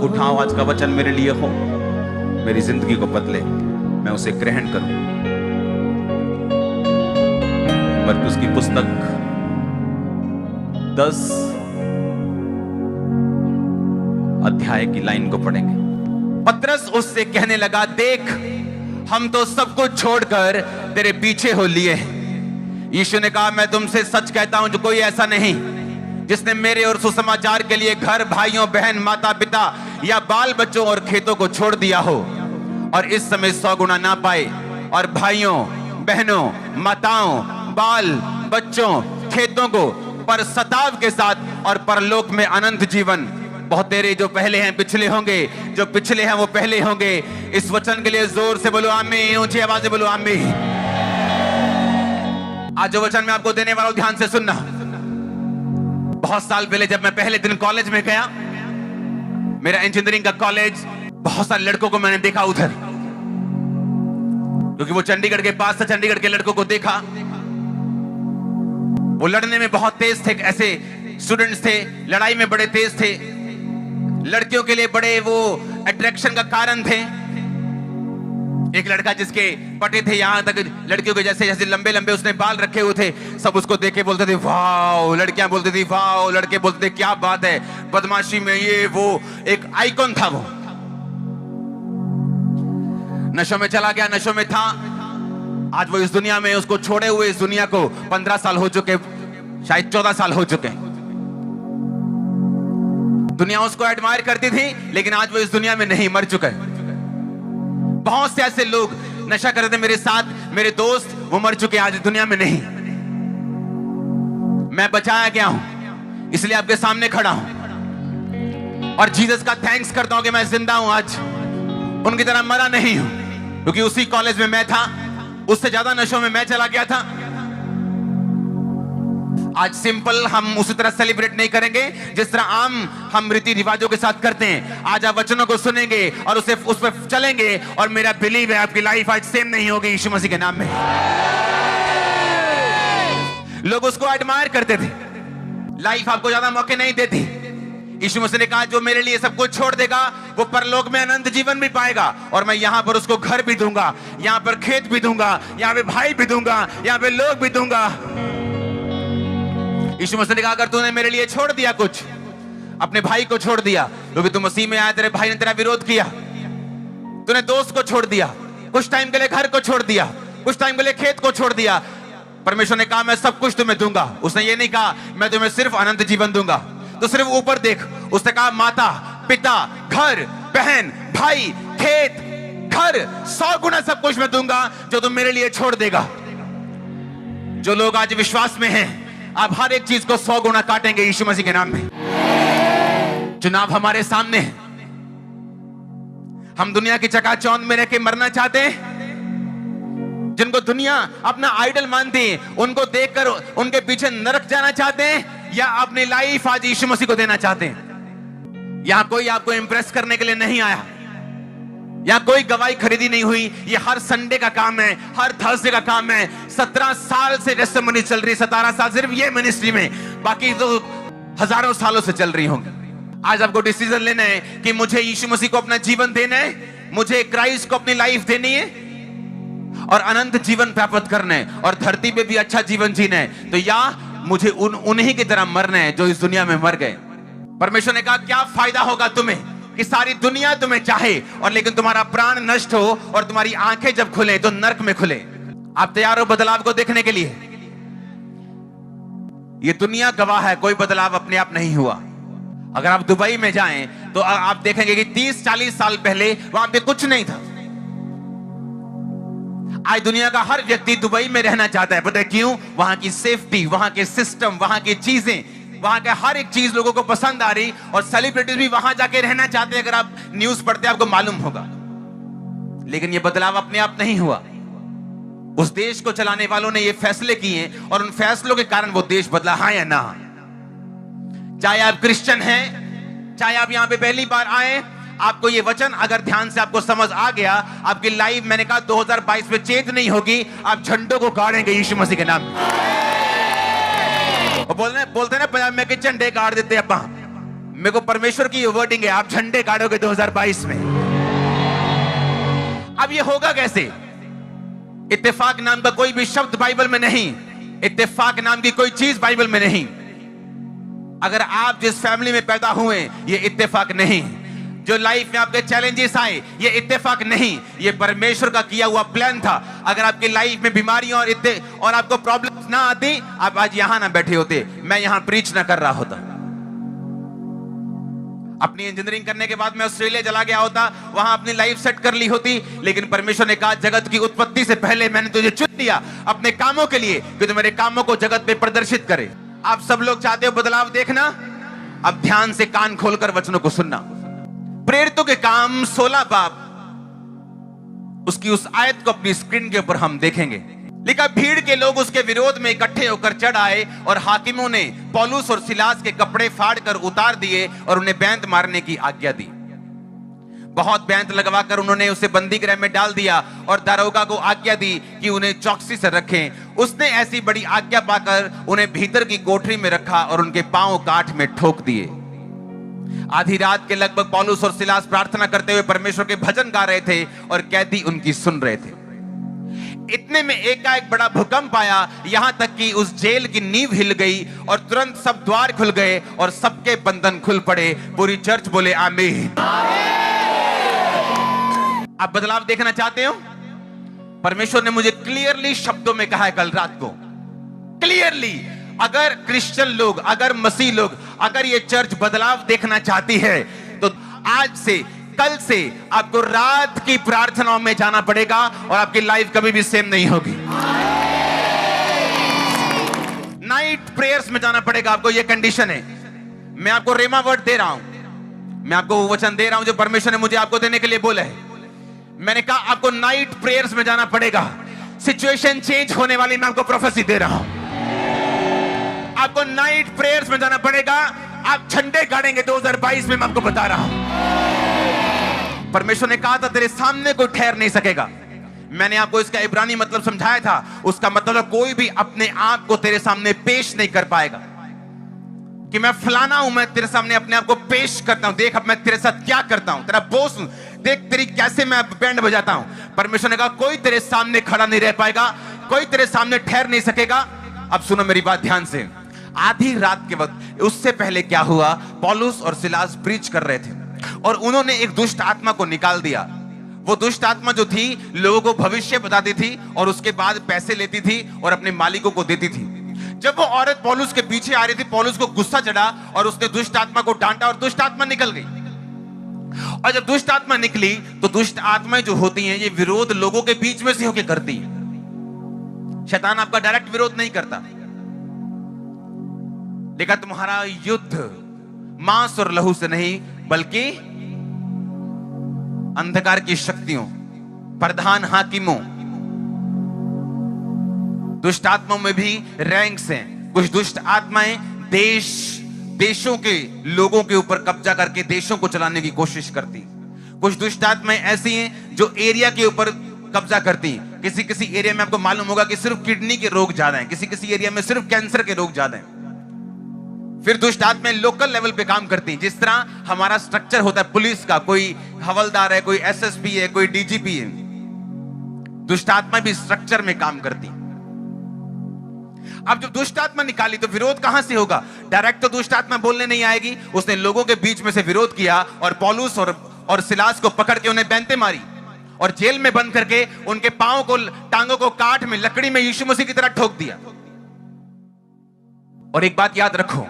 उठाओ, आज का वचन मेरे लिए हो, मेरी जिंदगी को बदले, मैं उसे ग्रहण करूं। मरकुस की पुस्तक 10 अध्याय की लाइन को पढ़ेंगे। पतरस उससे कहने लगा, देख हम तो सब कुछ छोड़कर तेरे पीछे हो लिए हैं। यीशु ने कहा, मैं तुमसे सच कहता हूं, जो कोई ऐसा नहीं जिसने मेरे और सुसमाचार के लिए घर, भाइयों, बहन, माता पिता या बाल बच्चों और खेतों को छोड़ दिया हो और इस समय 100 गुना ना पाए, और भाइयों, बहनों, माताओं, बाल बच्चों, खेतों को पर सताव के साथ और परलोक में अनंत जीवन। बहुत तेरे जो पहले हैं पिछले होंगे, जो पिछले हैं वो पहले होंगे। इस वचन के लिए जोर से बोलो आमीन, ऊंची आवाज से बोलो आमीन। आज जो वचन मैं आपको देने वाला हूं, ध्यान से सुनना। बहुत साल पहले जब मैं पहले दिन कॉलेज में गया, मेरा इंजीनियरिंग का कॉलेज, बहुत सारे लड़कों को मैंने देखा उधर, क्योंकि वो चंडीगढ़ के पास था। चंडीगढ़ के लड़कों को देखा, वो लड़ने में बहुत तेज थे। ऐसे स्टूडेंट्स थे, लड़ाई में बड़े तेज थे, लड़कियों के लिए बड़े वो अट्रैक्शन का कारण थे। एक लड़का जिसके पटे थे यहां तक, लड़कियों के जैसे जैसे लंबे लंबे उसने बाल रखे हुए थे, सब उसको देख के बोलते थे वाओ, लड़कियां बोलती थी वाओ, लड़के बोलते थे क्या बात है, बदमाशी में ये वो, एक आइकॉन था वो। नशों में चला गया, नशों में था। आज वो इस दुनिया में, उसको छोड़े हुए इस दुनिया को 15 साल हो चुके, शायद 14 साल हो चुके। दुनिया उसको एडमायर करती थी, लेकिन आज वो इस दुनिया में नहीं, मर चुका है। बहुत से ऐसे लोग नशा करते थे मेरे साथ, मेरे दोस्त, वो मर चुके, आज दुनिया में नहीं। मैं बचाया गया हूं, इसलिए आपके सामने खड़ा हूं और जीसस का थैंक्स करता हूं कि मैं जिंदा हूं, आज उनकी तरह मरा नहीं हूं। क्योंकि उसी कॉलेज में मैं था, उससे ज्यादा नशों में मैं चला गया था। आज सिंपल हम उसी तरह सेलिब्रेट नहीं करेंगे जिस तरह आम हम रीति रिवाजों के साथ करते हैं। आज आप वचनों को सुनेंगे और उस पर चलेंगे, और मेरा बिलीव है आपकी लाइफ आज सेम नहीं होगी यीशु मसीह के नाम में। लोग उसको एडमायर करते थे, लाइफ आपको ज्यादा मौके नहीं देती। यीशु मसीह ने कहा, जो मेरे लिए सब कुछ छोड़ देगा वो परलोक में अनंत जीवन भी पाएगा, और मैं यहां पर उसको घर भी दूंगा, यहां पर खेत भी दूंगा, यहां पे भाई भी दूंगा, यहां पे लोग भी दूंगा। यीशु मसीह ने कहा, अगर तूने मेरे लिए छोड़ दिया कुछ, अपने भाई को छोड़ दिया, क्योंकि तू मसीह में आया, तेरे भाई ने तेरा विरोध किया, तूने दोस्त को छोड़ दिया, कुछ टाइम के लिए घर को छोड़ दिया, कुछ टाइम के लिए खेत को छोड़ दिया, परमेश्वर ने कहा मैं सब कुछ तुम्हें दूंगा। उसने ये नहीं कहा मैं तुम्हें सिर्फ अनंत जीवन दूंगा। तो सिर्फ ऊपर देख, उसने कहा माता पिता, घर, बहन, भाई, खेत, घर, 100 गुना सब कुछ मैं दूंगा जो तुम मेरे लिए छोड़ देगा। जो लोग आज विश्वास में हैं, आप हर एक चीज को 100 गुना काटेंगे यीशु मसीह के नाम में। चुनाव हमारे सामने है। हम दुनिया की चकाचौंध में रह के मरना चाहते हैं, जिनको दुनिया अपना आइडल मानती है, उनको देखकर उनके पीछे नरक जाना चाहते हैं, या अपनी लाइफ आज यीशु मसीह को देना चाहते हैं। यहां कोई आपको इंप्रेस करने के लिए नहीं आया, यहां कोई गवाही खरीदी नहीं हुई। ये हर संडे का काम है, हर थर्सडे का काम है। 17 साल से टेस्टिमनी चल रही, 17 साल सिर्फ ये मिनिस्ट्री में, बाकी तो हजारों सालों से चल रही होंगी। आज आपको डिसीजन लेना है कि मुझे यीशु मसीह को अपना जीवन देना है, मुझे क्राइस्ट को अपनी लाइफ देनी है और अनंत जीवन प्राप्त करना है, और धरती पे भी अच्छा जीवन जीना है। तो या मुझे उन्हीं की तरह मरना है जो इस दुनिया में मर गए। परमेश्वर ने कहा, क्या फायदा होगा तुम्हें कि सारी दुनिया तुम्हें चाहे और लेकिन तुम्हारा प्राण नष्ट हो और तुम्हारी आंखें जब खुले तो नरक में खुले। आप तैयार हो बदलाव को देखने के लिए? ये दुनिया गवाह है, कोई बदलाव अपने आप नहीं हुआ। अगर आप दुबई में जाएं तो आप देखेंगे कि 30-40 साल पहले वहां पे कुछ नहीं था। आज दुनिया का हर व्यक्ति दुबई में रहना चाहता है। पता है क्यों? वहां की सेफ्टी, वहां के सिस्टम, वहां की चीजें, वहां का हर एक चीज लोगों को पसंद आ रही, और सेलिब्रिटीज भी वहां जाके रहना चाहते हैं। अगर आप न्यूज पढ़ते हैं आपको मालूम होगा। लेकिन ये बदलाव अपने आप नहीं हुआ, उस देश को चलाने वालों ने ये फैसले किए और उन फैसलों के कारण वो देश बदला। हाँ या ना? चाहे आप क्रिश्चियन हैं, चाहे आप यहां पे पहली बार आए, आपको ये वचन अगर ध्यान से आपको समझ आ गया, आपकी लाइफ, मैंने कहा 2022 में चेंज नहीं होगी। आप झंडों को गाड़ेंगे यीशु मसीह के नाम। और बोलते ना पंजाब में कि झंडे गाड़ देते अपा, मेरे को परमेश्वर की ये वर्डिंग है, आप झंडे गाड़ोगे 2022 में। अब ये होगा कैसे? इत्तेफाक नाम का कोई भी शब्द बाइबल में नहीं, इत्तेफाक नाम की कोई चीज बाइबल में नहीं। अगर आप जिस फैमिली में पैदा हुए, ये इत्तेफाक नहीं। जो लाइफ में आपके चैलेंजेस आए, ये इत्तेफाक नहीं, ये परमेश्वर का किया हुआ प्लान था। अगर आपकी लाइफ में बीमारियां और आपको प्रॉब्लम्स ना आती, आप आज यहां ना बैठे होते, मैं यहां प्रीच ना कर रहा होता। अपनी इंजीनियरिंग करने के बाद मैं ऑस्ट्रेलिया चला गया होता, वहां अपनी लाइफ सेट कर ली होती। लेकिन परमेश्वर ने कहा, जगत की उत्पत्ति से पहले मैंने तुझे चुन लिया अपने कामों के लिए, कि तू मेरे कामों को जगत में प्रदर्शित करे। आप सब लोग चाहते हो बदलाव देखना? अब ध्यान से कान खोलकर वचनों को सुनना। प्रेरितों के काम 16 बाब, उसकी उस आयत को अपनी स्क्रीन के ऊपर हम देखेंगे। लिखा, भीड़ के लोग उसके विरोध में इकट्ठे होकर चढ़ आए और हाकिमों ने पौलुस और सिलास के कपड़े फाड़कर उतार दिए और उन्हें बैंत मारने की आज्ञा दी। बहुत बैंत लगवाकर उन्होंने उसे बंदी गृह में डाल दिया और दारोगा को आज्ञा दी कि उन्हें चौकसी से रखें। उसने ऐसी बड़ी आज्ञा पाकर उन्हें भीतर की कोठरी में रखा और उनके पांव काठ में ठोक दिए। आधी रात के लगभग पौलुस और सिलास प्रार्थना करते हुए परमेश्वर के भजन गा रहे थे और कैदी उनकी सुन रहे थे। इतने में एकाएक बड़ा भूकंप आया, यहां तक कि उस जेल की नींव हिल गई और तुरंत सब द्वार खुल गए और सबके बंधन खुल पड़े। पूरी चर्च बोले आमीन। आप बदलाव देखना चाहते हो? परमेश्वर ने मुझे क्लियरली शब्दों में कहा है कल रात को, क्लियरली, अगर क्रिश्चियन लोग, अगर मसीह लोग, अगर ये चर्च बदलाव देखना चाहती है, तो आज से, कल से आपको रात की प्रार्थनाओं में जाना पड़ेगा और आपकी लाइफ कभी भी सेम नहीं होगी। नाइट प्रेयर्स में जाना पड़ेगा आपको, ये कंडीशन है। मैं आपको रेमा वर्ड दे रहा हूं, मैं आपको वो वचन दे रहा हूं जो परमेश्वर ने मुझे आपको देने के लिए बोला है। मैंने कहा आपको नाइट प्रेयर्स में जाना पड़ेगा। सिचुएशन चेंज होने वाली, मैं आपको प्रोफेसी दे रहा हूं। आपको नाइट प्रेयर्स में जाना पड़ेगा। आप झंडे गाड़ेंगे 2022 में, मैं आपको बता रहा हूं। परमेश्वर ने कहा था तेरे सामने कोई ठहर नहीं सकेगा। मैंने आपको इसका इब्रानी मतलब समझाया था। उसका मतलब कोई भी अपने आप को तेरे सामने पेश नहीं कर पाएगा कि मैं फलाना हूं, मैं तेरे सामने अपने आप को पेश करता हूं, देख अब मैं तेरे साथ क्या करता हूं, तेरा बॉस हूं, देख तेरी कैसे मैं बैंड बजाता हूं। परमेश्वर ने कहा कोई तेरे सामने खड़ा नहीं रह पाएगा, कोई तेरे सामने ठहर नहीं सकेगा। अब सुनो मेरी बात ध्यान से। आधी रात के वक्त, उससे पहले क्या हुआ, पौलुस और सिलास प्रीच कर रहे थे और उन्होंने एक दुष्ट आत्मा को निकाल दिया। वो दुष्ट आत्मा जो थी, लोगों को भविष्य बताती थी और उसके बाद पैसे लेती थी और अपने मालिकों को देती थी। जब वो औरत पौलुस के पीछे आ रही थी, पौलुस को गुस्सा चढ़ा और उसने दुष्ट आत्मा को डांटा और दुष्ट आत्मा निकल गई। और जब दुष्ट आत्मा निकली, तो दुष्ट आत्माएं जो होती हैं, ये विरोध लोगों के बीच में से होकर करती हैं। शैतान आपका डायरेक्ट विरोध नहीं करता, लेकिन तुम्हारा युद्ध मांस और लहू से नहीं, बल्कि अंधकार की शक्तियों, प्रधान हाकिमों, दुष्ट आत्माओं में भी रैंक्स हैं। कुछ दुष्ट आत्माएं देशों के लोगों के ऊपर कब्जा करके देशों को चलाने की कोशिश करती। कुछ दुष्ट आत्माएं ऐसी हैं जो एरिया के ऊपर कब्जा करती। किसी किसी एरिया में आपको मालूम होगा कि सिर्फ किडनी के रोग ज्यादा हैं, किसी किसी एरिया में सिर्फ कैंसर के रोग ज्यादा हैं। फिर दुष्ट आत्माएं लोकल लेवल पे काम करती हैं। जिस तरह हमारा स्ट्रक्चर होता है पुलिस का, कोई हवलदार है, कोई एसएसपी है, कोई डीजीपी है, दुष्ट आत्मा भी स्ट्रक्चर में काम करती। अब जब दुष्ट आत्मा निकाली तो विरोध कहां से होगा? डायरेक्ट तो दुष्ट आत्मा बोलने नहीं आएगी। उसने लोगों के बीच में से विरोध किया और पौलुस और सिलास को पकड़ के उन्हें बैंते मारी और जेल में बंद करके उनके पांव को, टांगों को काठ में, लकड़ी में यीशु मसीह की तरह ठोक दिया। और एक बात याद रखो,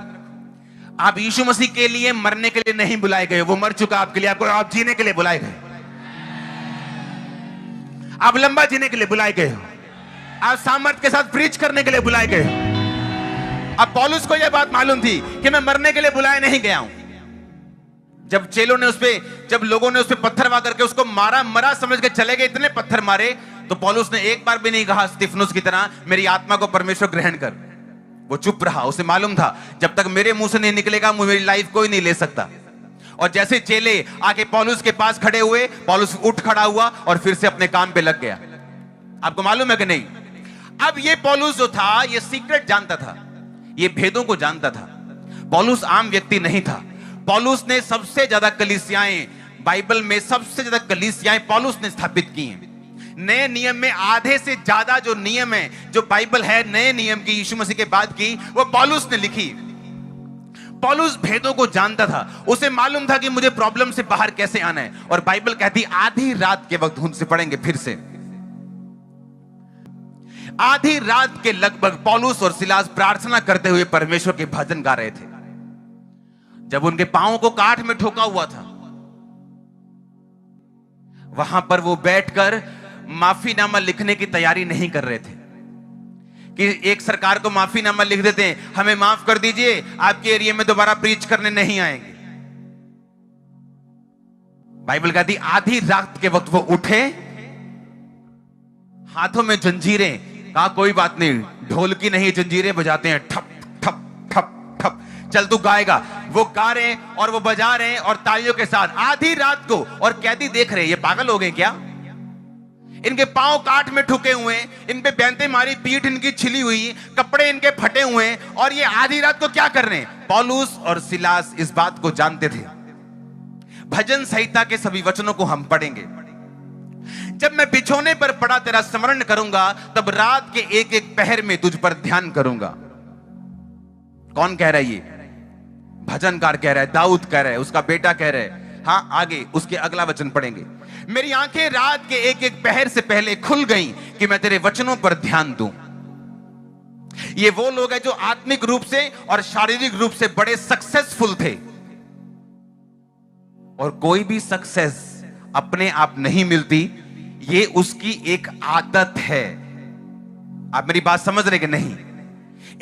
आप यीशु मसीह के लिए मरने के लिए नहीं बुलाए गए, वो मर चुका आपके लिए, आपको आप जीने के लिए बुलाए गए। आप लंबा जीने के लिए बुलाए गए हो, आप सामर्थ के साथ प्रीच करने के लिए बुलाए गए। अब पौलुस को यह बात मालूम थी कि मैं मरने के लिए बुलाया नहीं गया हूं। जब चेलों ने जब लोगों ने उस पे पत्थर वार करके उसको मारा, मरा समझ के चले गए, इतने पत्थर मारे, तो पौलुस ने एक बार भी नहीं कहा स्तिफनुस की तरह मेरी आत्मा को परमेश्वर ग्रहण कर। वो चुप रहा। उसे मालूम था जब तक मेरे मुंह से नहीं निकलेगा मेरी लाइफ कोई नहीं ले सकता। और जैसे चेले आके पौलुस के पास खड़े हुए, पौलुस उठ खड़ा हुआ और फिर से अपने काम पे लग गया। आपको मालूम है कि नहीं? अब ये पौलुस जो था, ये सीक्रेट जानता था, ये भेदों को जानता था। पौलुस आम व्यक्ति नहीं था। पौलुस ने सबसे ज्यादा कलीसियाएं, बाइबल में सबसे ज्यादा कलीसियाएं पौलुस ने स्थापित की हैं। नए नियम में आधे से ज्यादा जो नियम है, जो बाइबल है नए नियम की, यीशु मसीह के बाद की, वो पौलुस ने लिखी। पौलुस भेदों को जानता था, उसे मालूम था कि मुझे प्रॉब्लम से बाहर कैसे आना है। और बाइबल कहती आधी रात के वक्त, उनसे पढ़ेंगे फिर से, आधी रात के लगभग पौलुस और सिलास प्रार्थना करते हुए परमेश्वर के भजन गा रहे थे। जब उनके पांवों को काठ में ठोका हुआ था, वहां पर वो बैठकर माफीनामा लिखने की तैयारी नहीं कर रहे थे कि एक सरकार को माफीनामा लिख देते हैं, हमें माफ कर दीजिए, आपके एरिया में दोबारा प्रीच करने नहीं आएंगे। बाइबल कहती आधी रात के वक्त वो उठे, हाथों में जंजीरें, कहा कोई बात नहीं, ढोल की नहीं जंजीरें बजाते हैं, ठप ठप ठप ठप, चल तू गाएगा। वो गा रहे हैं और वो बजा रहे हैं और तालियों के साथ आधी रात को। और कैदी देख रहे हैं, ये पागल हो गए क्या? इनके पांव काठ में ठुके हुए, इन पे बैंते मारी, पीठ इनकी छिली हुई, कपड़े इनके फटे हुए, और ये आधी रात को क्या कर रहे हैं? पौलुस और सिलास इस बात को जानते थे। भजन संहिता के सभी वचनों को हम पढ़ेंगे। जब मैं बिछोने पर पड़ा तेरा स्मरण करूंगा, तब रात के एक एक पहर में तुझ पर ध्यान करूंगा। कौन कह रहा है? ये भजनकार कह रहा है, दाऊद कह रहा है, उसका बेटा कह रहा है। हाँ, आगे उसके अगला वचन पढ़ेंगे। मेरी आंखें रात के एक एक पहर से पहले खुल गईं कि मैं तेरे वचनों पर ध्यान दूं। ये वो लोग हैं जो आत्मिक रूप से और शारीरिक रूप से बड़े सक्सेसफुल थे। और कोई भी सक्सेस अपने आप नहीं मिलती, ये उसकी एक आदत है। आप मेरी बात समझ रहे कि नहीं?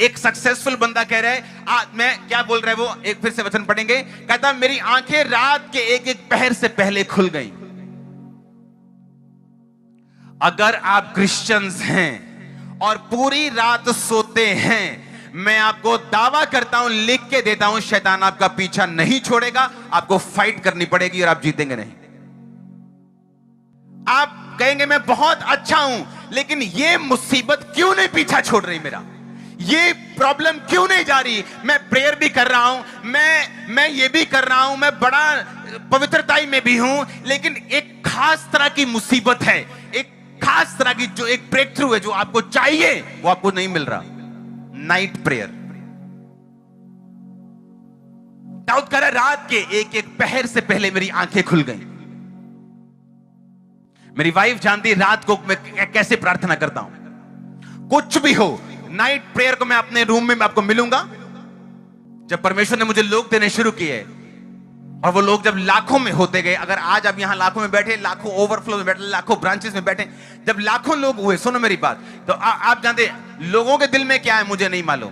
एक सक्सेसफुल बंदा कह रहा है, मैं क्या बोल रहा है वो, एक फिर से वचन पढ़ेंगे। कहता मेरी आंखें रात के एक एक पहर से पहले खुल गई। अगर आप क्रिश्चियंस हैं और पूरी रात सोते हैं, मैं आपको दावा करता हूं, लिख के देता हूं, शैतान आपका पीछा नहीं छोड़ेगा। आपको फाइट करनी पड़ेगी और आप जीतेंगे नहीं। आप कहेंगे मैं बहुत अच्छा हूं, लेकिन ये मुसीबत क्यों नहीं पीछा छोड़ रही मेरा? ये प्रॉब्लम क्यों नहीं जा रही? मैं प्रेयर भी कर रहा हूं, मैं ये भी कर रहा हूं, मैं बड़ा पवित्रताई में भी हूं, लेकिन एक खास तरह की मुसीबत है, एक खास तरह की जो एक ब्रेक थ्रू है, जो आपको चाहिए वो आपको नहीं मिल रहा। Night prayer. दाऊद कह रहा है रात के एक एक पहर से पहले मेरी आंखें खुल गई। मेरी वाइफ जानती है रात को मैं कैसे प्रार्थना करता हूं। कुछ भी हो, नाइट प्रेयर को मैं अपने रूम में आपको मिलूंगा। जब परमेश्वर ने मुझे लोग देने शुरू किए, और वो लोग जब लाखों में होते गए, अगर आज आप यहां लाखों में बैठे, लाखों ओवरफ्लो में बैठे, लाखों ब्रांचेस में बैठे, जब लाखों लोग हुए, सुनो मेरी बात, तो आप जानते लोगों के दिल में क्या है मुझे नहीं मालूम।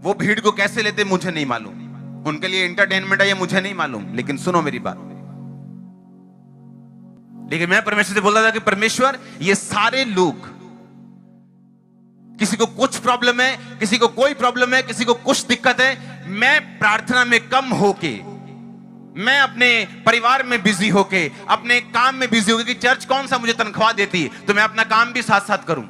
वो भीड़ को कैसे लेते मुझे नहीं मालूम, उनके लिए एंटरटेनमेंट है ये मुझे नहीं मालूम। लेकिन सुनो मेरी बात, लेकिन मैं परमेश्वर से बोल रहा था कि परमेश्वर, ये सारे लोग, किसी को कुछ प्रॉब्लम है, किसी को कोई प्रॉब्लम है, किसी को कुछ दिक्कत है, मैं प्रार्थना में कम होके, मैं अपने परिवार में बिजी होके, अपने काम में बिजी होके, कि चर्च कौन सा मुझे तनख्वाह देती है, तो मैं अपना काम भी साथ साथ करूं।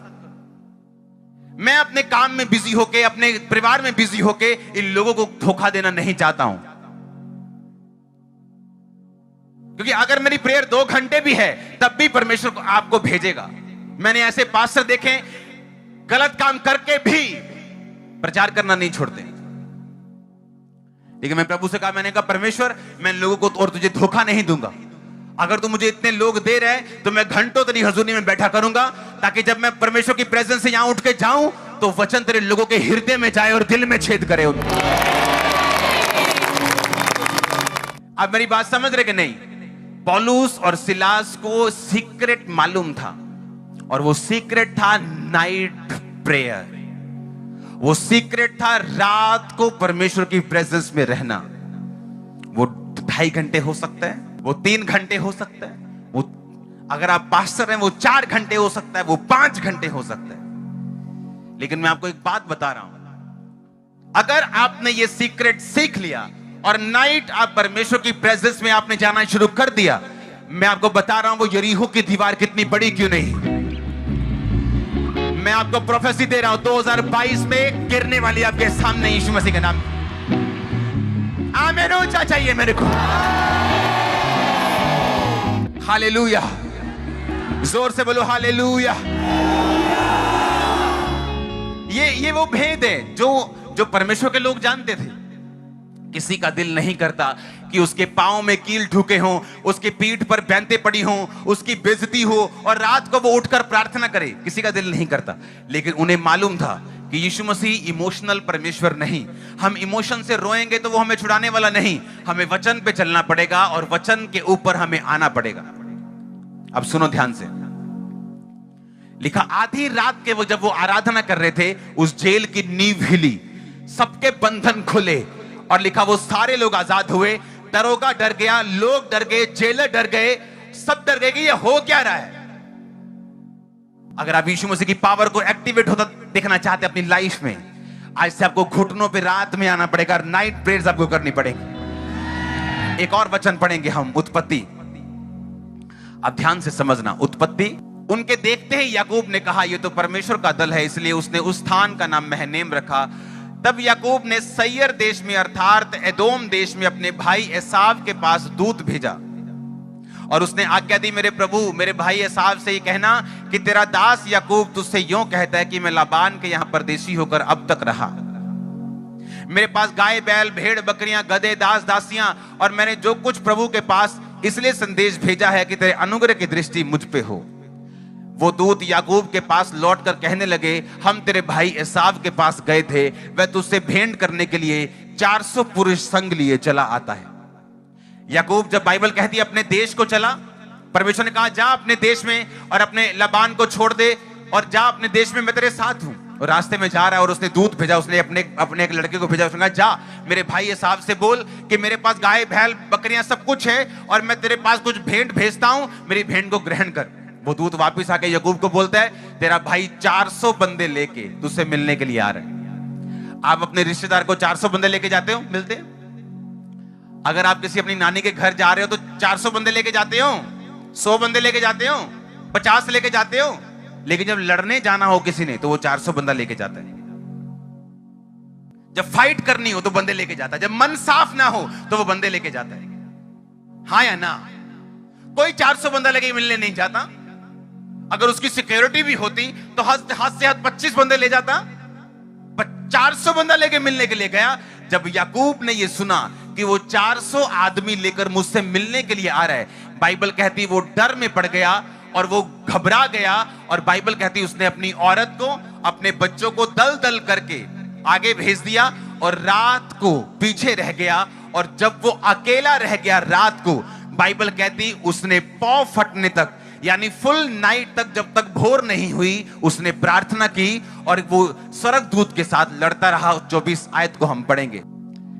मैं अपने काम में बिजी होके, अपने परिवार में बिजी होके इन लोगों को धोखा देना नहीं चाहता हूं। क्योंकि अगर मेरी प्रेयर 2 घंटे भी है, तब भी परमेश्वर को आपको भेजेगा। मैंने ऐसे पास्टर देखे गलत काम करके भी प्रचार करना नहीं छोड़ते। लेकिन मैं प्रभु से कहा, मैंने कहा परमेश्वर, मैं लोगों को और तुझे धोखा नहीं दूंगा। अगर तू मुझे इतने लोग दे रहे हैं, तो मैं घंटों तेरी हजूरी में बैठा करूंगा, ताकि जब मैं परमेश्वर की प्रेजेंस से यहां उठ के जाऊं, तो वचन तेरे लोगों के हृदय में जाए और दिल में छेद करे। आप मेरी बात समझ रहे कि नहीं? पौलुस और सिलास को सीक्रेट मालूम था, और वो सीक्रेट था नाइट प्रेयर। वो सीक्रेट था रात को परमेश्वर की प्रेजेंस में रहना। वो 2.5 घंटे हो सकता है, वो 3 घंटे हो सकता है, वो अगर आप पास्टर हैं वो 4 घंटे हो सकता है, वो 5 घंटे हो सकता है। लेकिन मैं आपको एक बात बता रहा हूं, अगर आपने ये सीक्रेट सीख लिया और नाइट आप परमेश्वर की प्रेजेंस में आपने जाना शुरू कर दिया, मैं आपको बता रहा हूं, वो यरीहो की दीवार कितनी बड़ी क्यों नहीं। मैं आपको प्रोफेसी दे रहा हूं, 2022 में गिरने वाली आपके सामने यीशु मसीह के नाम। आमीन ऊंचा चाहिए मेरे को। हालेलुया, जोर से बोलो हालेलुया। ये वो भेद है जो परमेश्वर के लोग जानते थे। किसी का दिल नहीं करता कि उसके पांव में कील ठुके हों, उसकी पीठ पर बैंतें पड़ी हों, उसकी बेइज्जती हो और रात को वो उठकर प्रार्थना करे। किसी का दिल नहीं करता, लेकिन उन्हें मालूम था कि यीशु मसीह इमोशनल परमेश्वर नहीं। हम इमोशन से रोएंगे तो वो हमें छुड़ाने वाला नहीं। हमें वचन पे चलना पड़ेगा और वचन के ऊपर हमें आना पड़ेगा। अब सुनो ध्यान से, लिखा आधी रात के जब वो आराधना कर रहे थे, उस जेल की नींव हिली, सबके बंधन खुले और लिखा वो सारे लोग आजाद हुए। दरोगा डर गया, लोग डर गए, जेलर डर गए, सब डर गए कि ये हो क्या रहा है। अगर आप यीशु मसीह की पावर को एक्टिवेट होता देखना चाहते अपनी लाइफ में, आज से आपको घुटनों पे रात में आना पड़ेगा, नाइट प्रेयर्स आपको करनी पड़ेगी। एक और वचन पढ़ेंगे हम, उत्पत्ति। अब ध्यान से समझना, उत्पत्ति। उनके देखते ही याकूब ने कहा ये तो परमेश्वर का दल है, इसलिए उसने उस स्थान का नाम महनेम रखा। तब याकूब ने सैयर देश में अर्थात एदोम देश में अपने भाई एसाव के पास दूत भेजा और उसने आज्ञा दी, मेरे प्रभु मेरे भाई एसाव से ये कहना कि तेरा दास याकूब तुझसे यूं कहता है कि मैं लाबान के यहां परदेशी होकर अब तक रहा। मेरे पास गाय बैल भेड़ बकरियां गधे दास दासियां, और मैंने जो कुछ प्रभु के पास इसलिए संदेश भेजा है कि तेरे अनुग्रह की दृष्टि मुझ पे हो। वो दूत याकूब के पास लौटकर कहने लगे, हम तेरे भाई एसाव के पास गए थे, वह तुझसे भेंट करने के लिए 400 पुरुष संग लिए चला आता है। याकूब जब बाइबल कहती है अपने देश को चला, परमेश्वर ने कहा जा अपने देश में और अपने लबान को छोड़ दे और जा अपने देश में, मैं तेरे साथ हूं। और रास्ते में जा रहा है और उसने दूत भेजा, उसने अपने एक लड़के को भेजा, उसने कहा जा मेरे भाई एसाव से बोल कि मेरे पास गाय बैल बकरियां सब कुछ है और मैं तेरे पास कुछ भेंट भेजता हूं, मेरी भेंट को ग्रहण कर। वो दूत वापस आके याकूब को बोलता है तेरा भाई 400 बंदे लेके तुझसे मिलने के लिए आ रहे हैं। आप अपने रिश्तेदार को 400 बंदे लेके जाते हो मिलते? अगर आप किसी अपनी नानी के घर जा रहे हो तो 400 बंदे लेके जाते हो, 100 बंदे लेके जाते हो, 50 लेके जाते हो। लेकिन जब लड़ने जाना हो किसी ने तो वो 400 बंदा लेके जाता है। जब फाइट करनी हो तो बंदे लेके जाता है, जब मन साफ ना हो तो वो बंदे लेके जाता है। हाँ या ना? कोई 400 बंदा लेके मिलने नहीं जाता। अगर उसकी सिक्योरिटी भी होती तो हाथ से हाथ 25 बंदे ले जाता, पर 400 बंदा लेके मिलने के लिए गया। जब याकूब ने ये सुना कि वो 400 आदमी लेकर मुझसे मिलने के लिए आ रहा है, बाइबल कहती वो डर में पड़ गया और वो घबरा गया। और बाइबल कहती उसने अपनी औरत को अपने बच्चों को दल दल करके आगे भेज दिया और रात को पीछे रह गया। और जब वो अकेला रह गया रात को, बाइबल कहती उसने पौ फटने तक यानी फुल नाइट तक, जब तक भोर नहीं हुई, उसने प्रार्थना की और वो स्वर्गदूत के साथ लड़ता रहा। 24 आयत को हम पढ़ेंगे।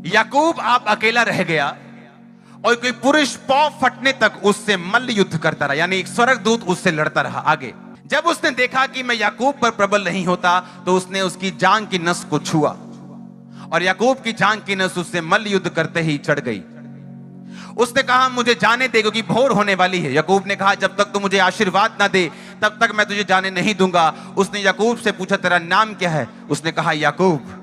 याकूब आप अकेला रह गया और कोई पुरुष पौ फटने तक उससे मल्ल युद्ध करता रहा, यानी एक स्वर्गदूत उससे लड़ता रहा आगे। जब उसने देखा कि मैं याकूब पर प्रबल नहीं होता तो उसने उसकी जांघ की नस को छुआ और याकूब की जांघ की नस उससे मल्ल युद्ध करते ही चढ़ गई। उसने कहा मुझे जाने दे क्योंकि भोर होने वाली है। याकूब ने कहा जब तक तू मुझे आशीर्वाद ना दे तब तक मैं तुझे जाने नहीं दूंगा। उसने याकूब से पूछा तेरा नाम क्या है? उसने कहा याकूब।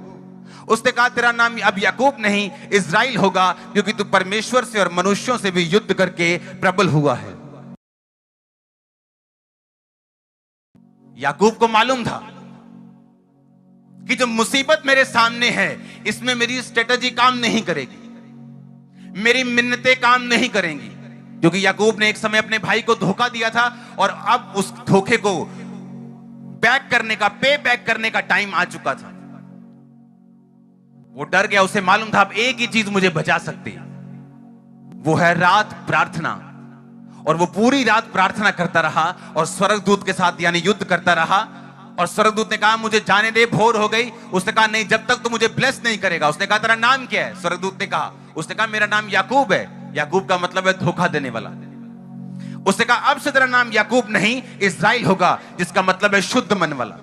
उसने कहा तेरा नाम अब याकूब नहीं इज़राइल होगा, क्योंकि तू परमेश्वर से और मनुष्यों से भी युद्ध करके प्रबल हुआ है। याकूब को मालूम था कि जो मुसीबत मेरे सामने है इसमें मेरी स्ट्रेटजी काम नहीं करेगी, मेरी मिन्नतें काम नहीं करेंगी, क्योंकि याकूब ने एक समय अपने भाई को धोखा दिया था और अब उस धोखे को बैक करने का, पे बैक करने का टाइम आ चुका था। वो डर गया, उसे मालूम था अब एक ही चीज मुझे बचा सकती है, वो है रात प्रार्थना। और वो पूरी रात प्रार्थना करता रहा और स्वर्गदूत के साथ यानी युद्ध करता रहा। और स्वर्गदूत ने कहा मुझे जाने दे, भोर हो गई। उसने कहा नहीं, जब तक तू मुझे ब्लेस नहीं करेगा। उसने कहा तेरा नाम क्या है? स्वर्गदूत ने कहा, उसने कहा मेरा नाम याकूब है। याकूब का मतलब है धोखा देने वाला। उसने कहा अब से तेरा नाम याकूब नहीं इज़राइल होगा, जिसका मतलब है शुद्ध मन वाला।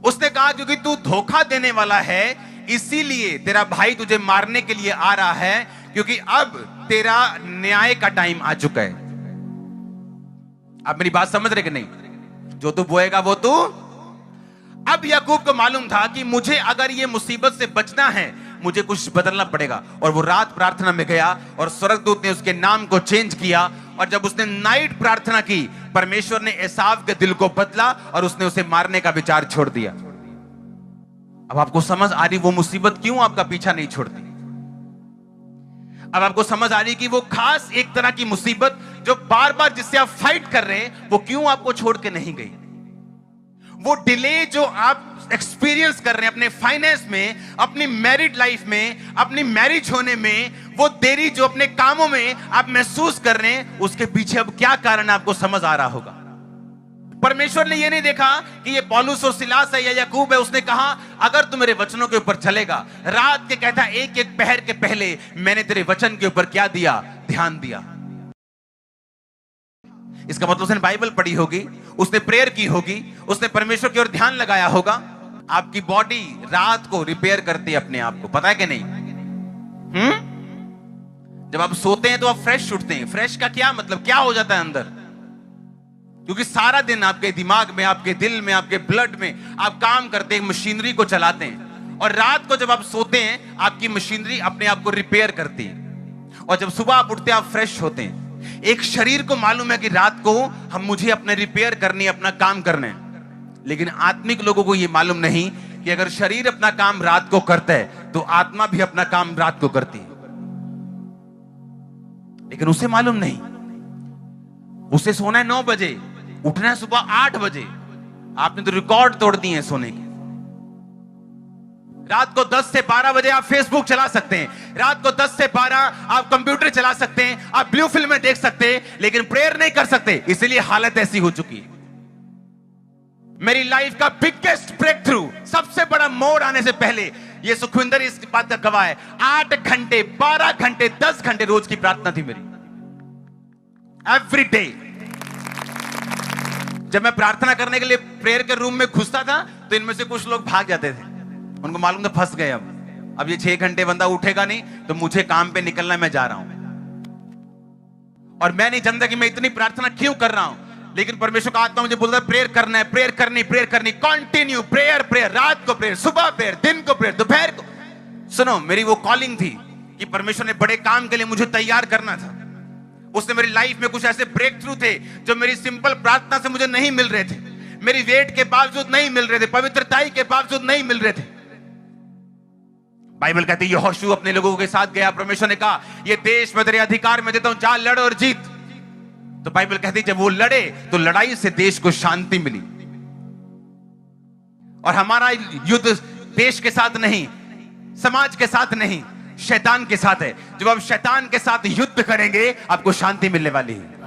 उसने कहा क्योंकि तू धोखा देने वाला है इसीलिए तेरा भाई तुझे मारने के लिए आ रहा है, क्योंकि अब तेरा न्याय का टाइम आ चुका है। आप मेरी बात समझ रहे कि नहीं? जो तू बोएगा वो तू। अब याकूब को मालूम था कि मुझे अगर ये मुसीबत से बचना है, मुझे कुछ बदलना पड़ेगा। और वो रात प्रार्थना में गया और स्वर्गदूत ने उसके नाम को चेंज किया। और जब उसने नाइट प्रार्थना की, परमेश्वर ने एसाव के दिल को बदला और उसने उसे मारने का विचार छोड़ दिया। अब आपको समझ आ रही वो मुसीबत क्यों आपका पीछा नहीं छोड़ती। अब आपको समझ आ रही कि वो खास एक तरह की मुसीबत जो बार बार जिससे आप फाइट कर रहे हैं, वो क्यों आपको छोड़ के नहीं गई। वो डिले जो आप एक्सपीरियंस कर रहे हैं अपने फाइनेंस में, अपनी मैरिड लाइफ में, अपनी मैरिज होने में, वो देरी जो अपने कामों में आप महसूस कर रहे हैं, उसके पीछे अब क्या कारण है आपको समझ आ रहा होगा। परमेश्वर ने यह नहीं देखा कि ये पौलुस और सिलास है या याकूब है। उसने कहा अगर तू मेरे वचनों के ऊपर चलेगा, रात के कहता एक एक पहर के पहले मैंने तेरे वचन के ऊपर क्या दिया, ध्यान दिया। इसका मतलब उसने बाइबल पढ़ी होगी, उसने प्रेयर की होगी, उसने परमेश्वर की ओर ध्यान लगाया होगा। आपकी बॉडी रात को रिपेयर करती है अपने आप को, पता है कि नहीं? जब आप सोते हैं तो आप फ्रेश उठते हैं। फ्रेश का क्या मतलब, क्या हो जाता है अंदर? क्योंकि सारा दिन आपके दिमाग में, आपके दिल में, आपके ब्लड में आप काम करते हैं, मशीनरी को चलाते हैं। और रात को जब आप सोते हैं, आपकी मशीनरी अपने आप को रिपेयर करती है। और जब सुबह आप उठते हैं, आप फ्रेश होते हैं। एक शरीर को मालूम है कि रात को मुझे अपने रिपेयर करनी है, अपना काम करना है। लेकिन आत्मिक लोगों को यह मालूम नहीं कि अगर शरीर अपना काम रात को करता है तो आत्मा भी अपना काम रात को करती है। लेकिन उसे मालूम नहीं, उसे सोना है 9 बजे, उठना है सुबह 8 बजे। आपने तो रिकॉर्ड तोड़ दिए हैं सोने के। रात को 10 से 12 बजे आप फेसबुक चला सकते हैं, रात को 10 से 12 आप कंप्यूटर चला सकते हैं, आप ब्लू फिल्में देख सकते हैं, लेकिन प्रेयर नहीं कर सकते। इसलिए हालत ऐसी हो चुकी है। मेरी लाइफ का बिगेस्ट ब्रेक थ्रू, सबसे बड़ा मोड़ आने से पहले, ये सुखविंदर इस बात का गवाह है, 8 घंटे, 12 घंटे, 10 घंटे रोज की प्रार्थना थी मेरी, एवरी डे। जब मैं प्रार्थना करने के लिए प्रेयर के रूम में घुसता था तो इनमें से कुछ लोग भाग जाते थे। उनको मालूम था फंस गए, अब ये 6 घंटे बंदा उठेगा नहीं तो मुझे काम पे निकलना, मैं जा रहा हूं। और मैं नहीं जानता कि मैं इतनी प्रार्थना क्यों कर रहा हूं, लेकिन परमेश्वर का आत्मा मुझे बोलता है प्रेयर करना है, प्रेयर करनी, कंटिन्यू प्रेयर, रात को प्रेयर, सुबह प्रेयर, दिन को प्रेयर, दोपहर को। सुनो, मेरी वो कॉलिंग थी कि परमेश्वर ने बड़े काम के लिए मुझे तैयार करना था। उसने मेरी लाइफ में कुछ ऐसे ब्रेक थ्रू थे जो मेरी सिंपल प्रार्थना से मुझे नहीं मिल रहे थे, मेरी वेट के बावजूद नहीं मिल रहे थे, पवित्रताई के बावजूद नहीं मिल रहे थे। बाइबल कहती है यहोशू अपने लोगों के साथ गया, परमेश्वर ने कहा ये देश मैं तेरे अधिकार में देता हूं, जा लड़ और जीत। तो बाइबल कहती है जब वो लड़े तो लड़ाई से देश को शांति मिली। और हमारा युद्ध देश के साथ नहीं, समाज के साथ नहीं, शैतान के साथ है। जब आप शैतान के साथ युद्ध करेंगे आपको शांति मिलने वाली है।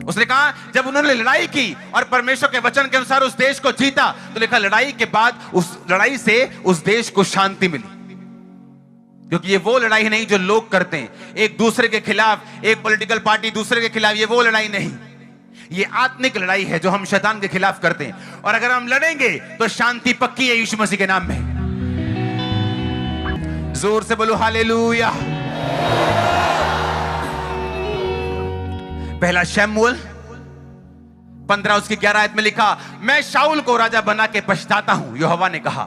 उसने कहा जब उन्होंने लड़ाई की और परमेश्वर के वचन के अनुसार उस देश को जीता, तो लिखा लड़ाई के बाद उस लड़ाई से उस देश को शांति मिली। क्योंकि ये वो लड़ाई नहीं जो लोग करते हैं, एक दूसरे के खिलाफ, एक पॉलिटिकल पार्टी दूसरे के खिलाफ, ये वो लड़ाई नहीं, ये आत्मिक लड़ाई है जो हम शैतान के खिलाफ करते हैं। और अगर हम लड़ेंगे तो शांति पक्की है यीशु मसीह के नाम में। जोर से बोलो हालेलुया। पहला शमूएल 15 उसकी 11 आयत में लिखा, मैं शाऊल को राजा बना के पछताता हूं, यहोवा ने कहा,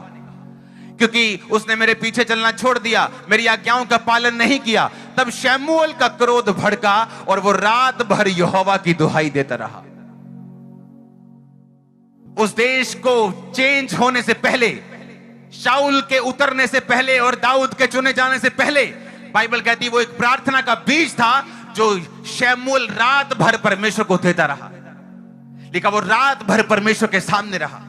क्योंकि उसने मेरे पीछे चलना छोड़ दिया, मेरी आज्ञाओं का पालन नहीं किया। तब शमूएल का क्रोध भड़का और वो रात भर यहोवा की दुहाई देता रहा। उस देश को चेंज होने से पहले, शाऊल के उतरने से पहले और दाऊद के चुने जाने से पहले, बाइबल कहती है वो एक प्रार्थना का बीज था जो शमूएल रात भर परमेश्वर को देता रहा। लिखा वो रात भर परमेश्वर के सामने रहा,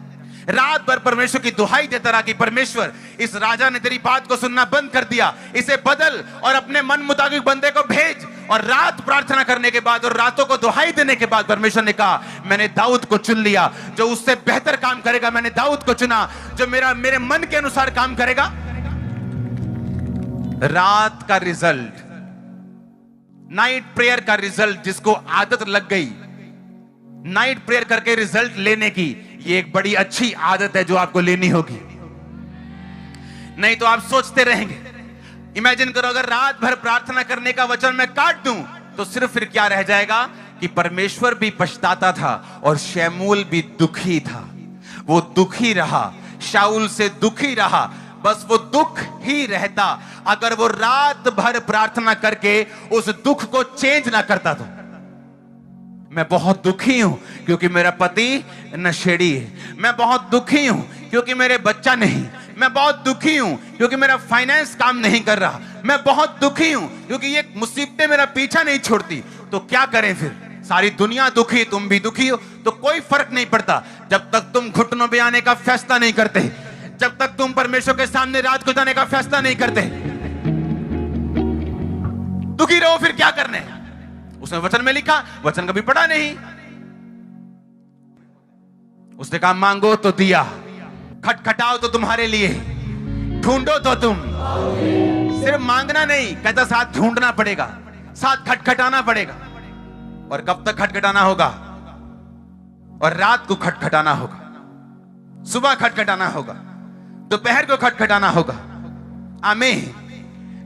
रात भर परमेश्वर की दुहाई देता रहा कि परमेश्वर इस राजा ने तेरी बात को सुनना बंद कर दिया, इसे बदल और अपने मन मुताबिक बंदे को भेज। और रात प्रार्थना करने के बाद और रातों को दुहाई देने के बाद परमेश्वर ने कहा मैंने दाऊद को चुन लिया जो उससे बेहतर काम करेगा। मैंने दाऊद को चुना जो मेरे मन के अनुसार काम करेगा। रात का रिजल्ट, नाइट प्रेयर का रिजल्ट, जिसको आदत लग गई नाइट प्रेयर करके रिजल्ट लेने की, ये एक बड़ी अच्छी आदत है जो आपको लेनी होगी, नहीं तो आप सोचते रहेंगे। इमेजिन करो अगर रात भर प्रार्थना करने का वचन मैं काट दूं तो सिर्फ फिर क्या रह जाएगा कि परमेश्वर भी पछताता था और शमूएल भी दुखी था। वो दुखी रहा, शाऊल से दुखी रहा, बस वो दुख ही रहता अगर वो रात भर प्रार्थना करके उस दुख को चेंज ना करता। तो मैं बहुत दुखी हूं क्योंकि मेरा पति नशेड़ी है। मैं बहुत दुखी हूं क्योंकि मेरे बच्चा नहीं। मैं बहुत दुखी हूं क्योंकि मेरा फाइनेंस काम नहीं कर रहा। मैं बहुत दुखी हूं क्योंकि ये मुसीबतें मेरा पीछा नहीं छोड़ती। तो क्या करें फिर? सारी दुनिया दुखी, तुम भी दुखी हो, तो कोई फर्क नहीं पड़ता जब तक तुम घुटनों पे आने का फैसला नहीं करते, जब तक तुम परमेश्वर के सामने रात को जाने का फैसला नहीं करते। दुखी रहो, फिर क्या करने? उसने वचन में लिखा, वचन कभी पढ़ा नहीं। उसने कहा मांगो तो दिया, खटखटाओ तो तुम्हारे लिए, ढूंढो तो तुम। सिर्फ मांगना नहीं कहता, साथ ढूंढना पड़ेगा, साथ खटखटाना पड़ेगा। और कब तक खटखटाना होगा? और रात को खटखटाना होगा, सुबह खटखटाना होगा, दोपहर को खटखटाना होगा। आमीन।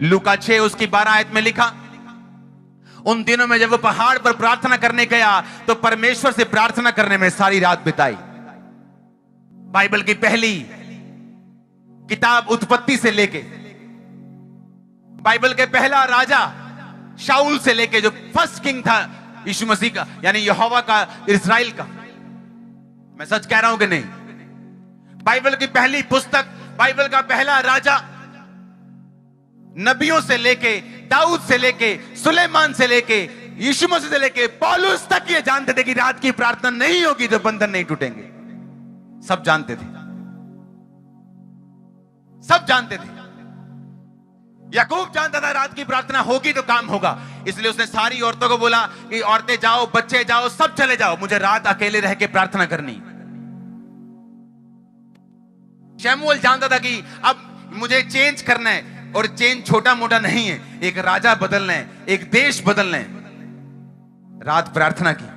लूका 6 उसकी 12 आयत में लिखा, उन दिनों में जब वो पहाड़ पर प्रार्थना करने गया तो परमेश्वर से प्रार्थना करने में सारी रात बिताई। बाइबल की पहली किताब उत्पत्ति से लेके, बाइबल के पहला राजा शाऊल से लेके, जो फर्स्ट किंग था यीशु मसीह का, यानी यहोवा का, इस्राएल का। मैं सच कह रहा हूं कि नहीं? बाइबल की पहली पुस्तक, बाइबल का पहला राजा, नबियों से लेके, दाऊद से लेके, सुलेमान से लेके, यीशु मसीह से लेके पौलुस तक ये जानते थे कि रात की प्रार्थना नहीं होगी तो बंधन नहीं टूटेंगे। सब जानते थे, सब जानते थे। याकूब जानता था रात की प्रार्थना होगी तो काम होगा, इसलिए उसने सारी औरतों को बोला कि औरतें जाओ, बच्चे जाओ, सब चले जाओ, मुझे रात अकेले रह के प्रार्थना करनी। शमूएल जानता था कि अब मुझे चेंज करना है, और चेंज छोटा मोटा नहीं है, एक राजा बदलना है, एक देश बदलना है। रात प्रार्थना की।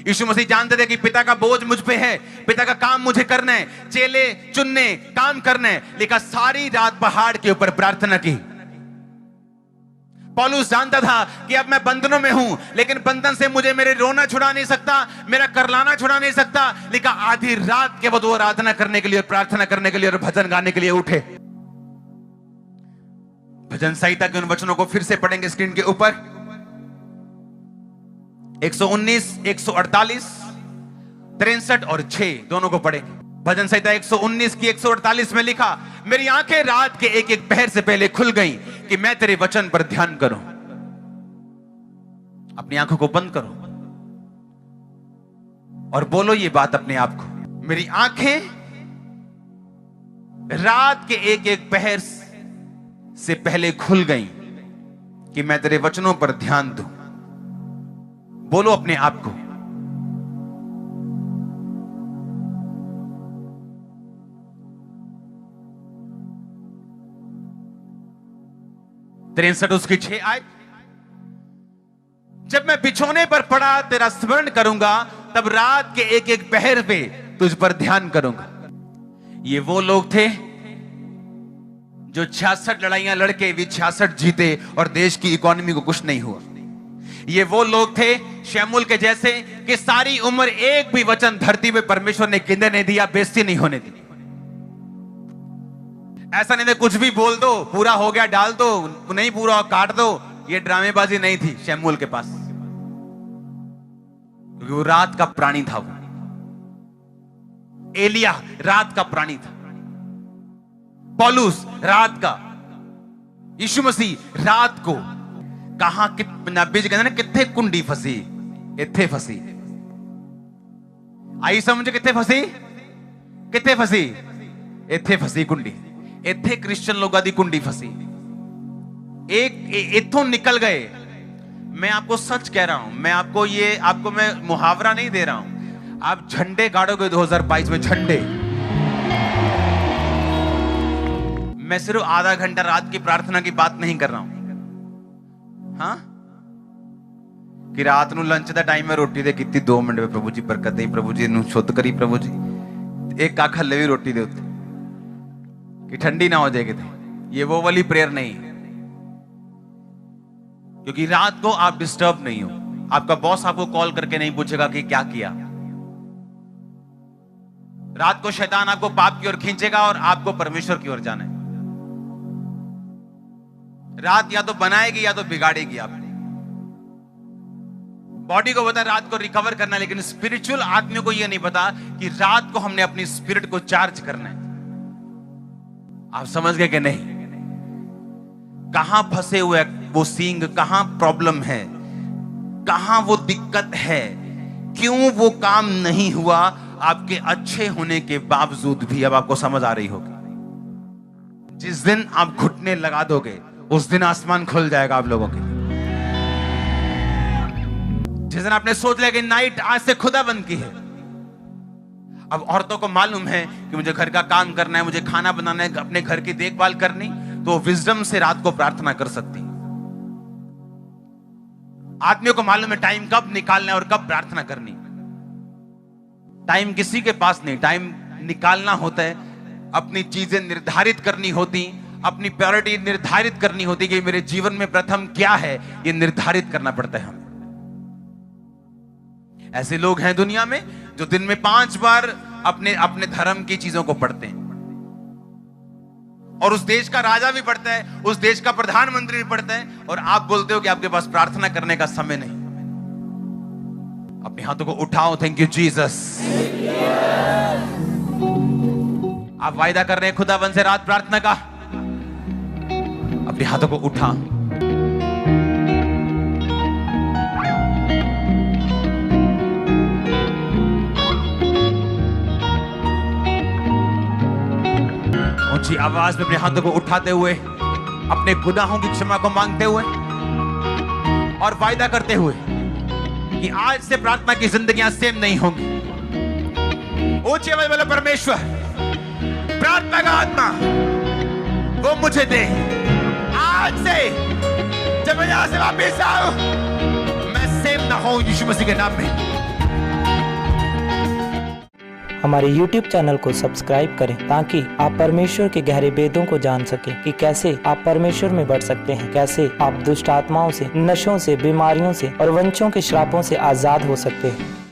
यीशु मसीह जानते थे कि पिता का बोझ मुझ पे है, पिता का काम मुझे करना है, चेले चुनने, काम करना है, लेकिन सारी रात पहाड़ के ऊपर प्रार्थना की। पौलुस जानता था कि अब मैं बंधनों में हूं, लेकिन बंधन से मुझे मेरे रोना छुड़ा नहीं सकता, मेरा करलाना छुड़ा नहीं सकता, लेकिन आधी रात के बाद वो आराधना करने के लिए, प्रार्थना करने के लिए और भजन गाने के लिए उठे। भजन संहिता के उन वचनों को फिर से पढ़ेंगे स्क्रीन के ऊपर। 119, 148, 63 और 6 दोनों को पढ़ेंगे। भजन संहिता 119 की 148 में लिखा, मेरी आंखें रात के एक एक पहर से पहले खुल गईं कि मैं तेरे वचन पर ध्यान करूं। अपनी आंखों को बंद करो और बोलो ये बात अपने आप को, मेरी आंखें रात के एक एक पहर से पहले खुल गईं कि मैं तेरे वचनों पर ध्यान दूं। बोलो अपने आप को। तिरसठ उसकी 6 आयत, जब मैं बिछोने पर पड़ा तेरा स्मरण करूंगा, तब रात के एक एक पहर पे तुझ पर ध्यान करूंगा। ये वो लोग थे जो 66 लड़ाइयां लड़के भी 66 जीते और देश की इकोनॉमी को कुछ नहीं हुआ। ये वो लोग थे शमूएल के जैसे कि सारी उम्र एक भी वचन धरती पे परमेश्वर ने गिनने नहीं दिया, बेइज्जती नहीं होने दी। ऐसा नहीं था कुछ भी बोल दो, पूरा हो गया डाल दो, नहीं पूरा काट दो। ये ड्रामेबाजी नहीं थी शमूएल के पास, क्योंकि वो रात का प्राणी था। वो एलिया रात का प्राणी था, पौलुस रात का, यीशु मसीह रात को। कहां नब्बे कहते ना, कितने कुंडी फसी, इत्थे फसी। आई समझ, कितने फसी, कितने फसी, इत्थे फसी कुंडी। इत्थे क्रिश्चियन लोगों की कुंडी फसी, एक इथों निकल गए। मैं आपको सच कह रहा हूं, मैं आपको मैं मुहावरा नहीं दे रहा हूं। आप झंडे गाड़ोगे 2022 में, झंडे। मैं सिर्फ आधा घंटा रात की प्रार्थना की बात नहीं कर रहा हूं, हाँ, कि रात ਨੂੰ लंच ਦਾ टाइम है, रोटी दे ਕੀਤੀ 2 ਮਿੰਟ में प्रभु जी बरकत दे, प्रभु जी ਨੂੰ शुद्ध करी, प्रभु जी एक ਕੱਖ ਹੱਲੇ भी रोटी दे उत्ते कि ठंडी ना हो जाए किते। ये वो वाली प्रेयर नहीं है, क्योंकि रात को आप डिस्टर्ब नहीं हो। आपका बॉस आपको कॉल करके नहीं पूछेगा कि क्या किया। रात को शैतान आपको पाप की ओर खींचेगा और आपको परमेश्वर की ओर जाना है। रात या तो बनाएगी या तो बिगाड़ेगी आपने। बॉडी को पता है रात को रिकवर करना है, लेकिन स्पिरिचुअल आदमियों को यह नहीं पता कि रात को हमने अपनी स्पिरिट को चार्ज करना है। आप समझ गए कि नहीं? कहां फंसे हुए वो सींग, कहां प्रॉब्लम है, कहां वो दिक्कत है, क्यों वो काम नहीं हुआ, आपके अच्छे होने के बावजूद भी अब आपको समझ आ रही होगी। जिस दिन आप घुटने लगा दोगे उस दिन आसमान खुल जाएगा आप लोगों के लिए। जिस दिन आपने सोच लिया कि नाइट आज से खुदा बंद की है, अब औरतों को मालूम है कि मुझे घर का काम करना है, मुझे खाना बनाना है, अपने घर की देखभाल करनी, तो विजडम से रात को प्रार्थना कर सकती। आदमियों को मालूम है टाइम कब निकालना है और कब प्रार्थना करनी। टाइम किसी के पास नहीं, टाइम निकालना होता है, अपनी चीजें निर्धारित करनी होती, अपनी प्रायोरिटी निर्धारित करनी होती कि मेरे जीवन में प्रथम क्या है, ये निर्धारित करना पड़ता है हमें। ऐसे लोग हैं दुनिया में जो दिन में 5 बार अपने अपने धर्म की चीजों को पढ़ते हैं, और उस देश का राजा भी पढ़ता है, उस देश का प्रधानमंत्री भी पढ़ता है, और आप बोलते हो कि आपके पास प्रार्थना करने का समय नहीं। अपने हाथों को उठाओ, थैंक यू जीसस। आप वायदा कर रहे हैं खुदावन से रात प्रार्थना का, अपने हाथों को उठा। ऊंची आवाज में अपने हाथों को उठाते हुए, अपने गुनाहों की क्षमा को मांगते हुए और वायदा करते हुए कि आज से प्रार्थना की जिंदगियां सेम नहीं होंगी। ऊंची आवाज में बोलो, परमेश्वर प्रार्थना का आत्मा वो मुझे दे। आज से जब मैं यहां से वापस आऊं, मैं सेम ना हूं यीशु मसीह के नाम में। हमारे YouTube चैनल को सब्सक्राइब करें ताकि आप परमेश्वर के गहरे भेदों को जान सकें कि कैसे आप परमेश्वर में बढ़ सकते हैं, कैसे आप दुष्ट आत्माओं से, नशों से, बीमारियों से और वंशों के श्रापों से आजाद हो सकते हैं।